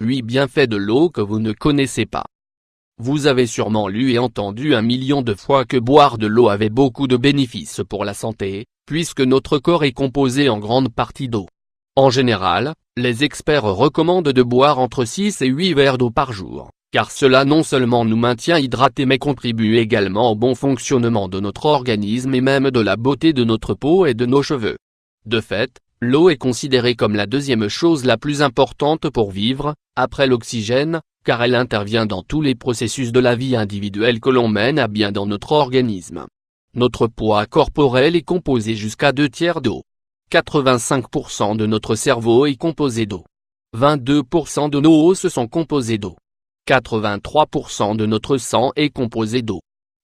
8 bienfaits de l'eau que vous ne connaissez pas. Vous avez sûrement lu et entendu 1 million de fois que boire de l'eau avait beaucoup de bénéfices pour la santé, puisque notre corps est composé en grande partie d'eau. En général, les experts recommandent de boire entre 6 et 8 verres d'eau par jour, car cela non seulement nous maintient hydratés mais contribue également au bon fonctionnement de notre organisme et même de la beauté de notre peau et de nos cheveux. De fait, l'eau est considérée comme la deuxième chose la plus importante pour vivre, après l'oxygène, car elle intervient dans tous les processus de la vie individuelle que l'on mène à bien dans notre organisme. Notre poids corporel est composé jusqu'à 2/3 d'eau. 85% de notre cerveau est composé d'eau. 22% de nos os sont composés d'eau. 83% de notre sang est composé d'eau.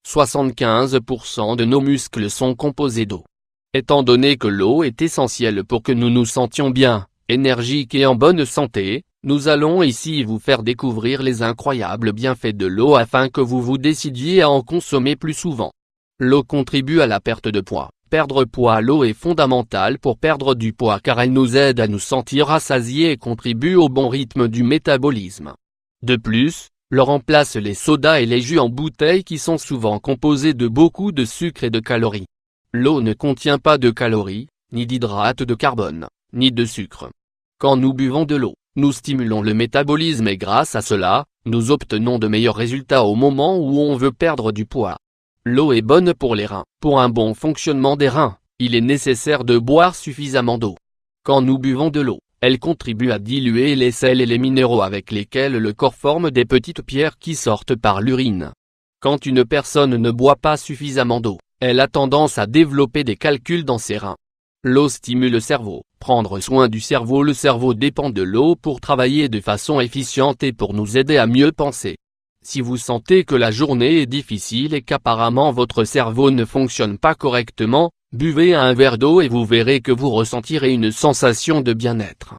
75% de nos muscles sont composés d'eau. Étant donné que l'eau est essentielle pour que nous nous sentions bien, énergiques et en bonne santé, nous allons ici vous faire découvrir les incroyables bienfaits de l'eau afin que vous vous décidiez à en consommer plus souvent. L'eau contribue à la perte de poids. Perdre poids. L'eau est fondamentale pour perdre du poids car elle nous aide à nous sentir rassasiés et contribue au bon rythme du métabolisme. De plus, l'eau remplace les sodas et les jus en bouteille qui sont souvent composés de beaucoup de sucre et de calories. L'eau ne contient pas de calories, ni d'hydrates de carbone, ni de sucre. Quand nous buvons de l'eau, nous stimulons le métabolisme et grâce à cela, nous obtenons de meilleurs résultats au moment où on veut perdre du poids. L'eau est bonne pour les reins. Pour un bon fonctionnement des reins, il est nécessaire de boire suffisamment d'eau. Quand nous buvons de l'eau, elle contribue à diluer les sels et les minéraux avec lesquels le corps forme des petites pierres qui sortent par l'urine. Quand une personne ne boit pas suffisamment d'eau, elle a tendance à développer des calculs dans ses reins. L'eau stimule le cerveau. Prendre soin du cerveau. Le cerveau dépend de l'eau pour travailler de façon efficiente et pour nous aider à mieux penser. Si vous sentez que la journée est difficile et qu'apparemment votre cerveau ne fonctionne pas correctement, buvez un verre d'eau et vous verrez que vous ressentirez une sensation de bien-être.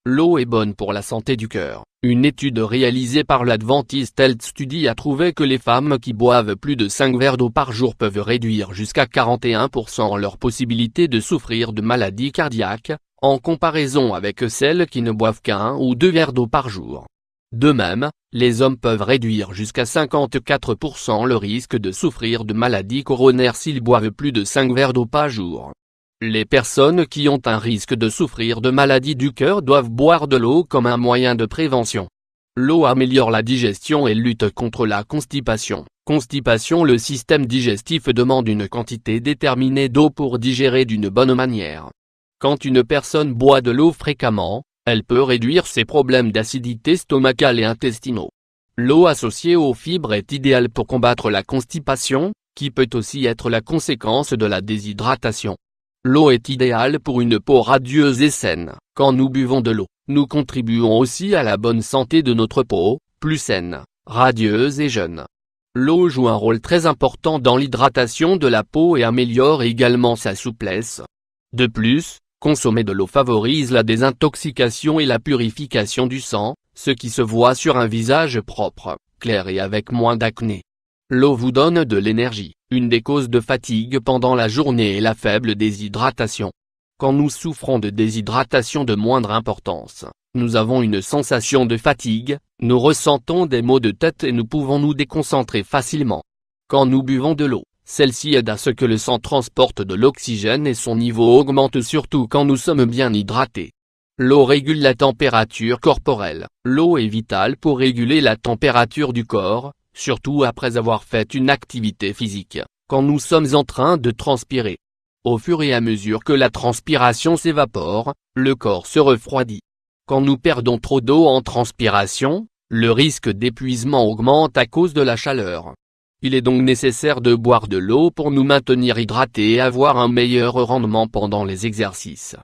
L'eau est bonne pour la santé du cœur. Une étude réalisée par l'Adventist Health Study a trouvé que les femmes qui boivent plus de 5 verres d'eau par jour peuvent réduire jusqu'à 41% leur possibilité de souffrir de maladies cardiaques, en comparaison avec celles qui ne boivent qu'1 ou 2 verres d'eau par jour. De même, les hommes peuvent réduire jusqu'à 54% le risque de souffrir de maladies coronaires s'ils boivent plus de 5 verres d'eau par jour. Les personnes qui ont un risque de souffrir de maladies du cœur doivent boire de l'eau comme un moyen de prévention. L'eau améliore la digestion et lutte contre la constipation. Constipation. Le système digestif demande une quantité déterminée d'eau pour digérer d'une bonne manière. Quand une personne boit de l'eau fréquemment, elle peut réduire ses problèmes d'acidité stomacale et intestinaux. L'eau associée aux fibres est idéale pour combattre la constipation, qui peut aussi être la conséquence de la déshydratation. L'eau est idéale pour une peau radieuse et saine. Quand nous buvons de l'eau, nous contribuons aussi à la bonne santé de notre peau, plus saine, radieuse et jeune. L'eau joue un rôle très important dans l'hydratation de la peau et améliore également sa souplesse. De plus, consommer de l'eau favorise la désintoxication et la purification du sang, ce qui se voit sur un visage propre, clair et avec moins d'acné. L'eau vous donne de l'énergie. Une des causes de fatigue pendant la journée est la faible déshydratation. Quand nous souffrons de déshydratation de moindre importance, nous avons une sensation de fatigue, nous ressentons des maux de tête et nous pouvons nous déconcentrer facilement. Quand nous buvons de l'eau, celle-ci aide à ce que le sang transporte de l'oxygène et son niveau augmente surtout quand nous sommes bien hydratés. L'eau régule la température corporelle. L'eau est vitale pour réguler la température du corps, surtout après avoir fait une activité physique, quand nous sommes en train de transpirer. Au fur et à mesure que la transpiration s'évapore, le corps se refroidit. Quand nous perdons trop d'eau en transpiration, le risque d'épuisement augmente à cause de la chaleur. Il est donc nécessaire de boire de l'eau pour nous maintenir hydratés et avoir un meilleur rendement pendant les exercices.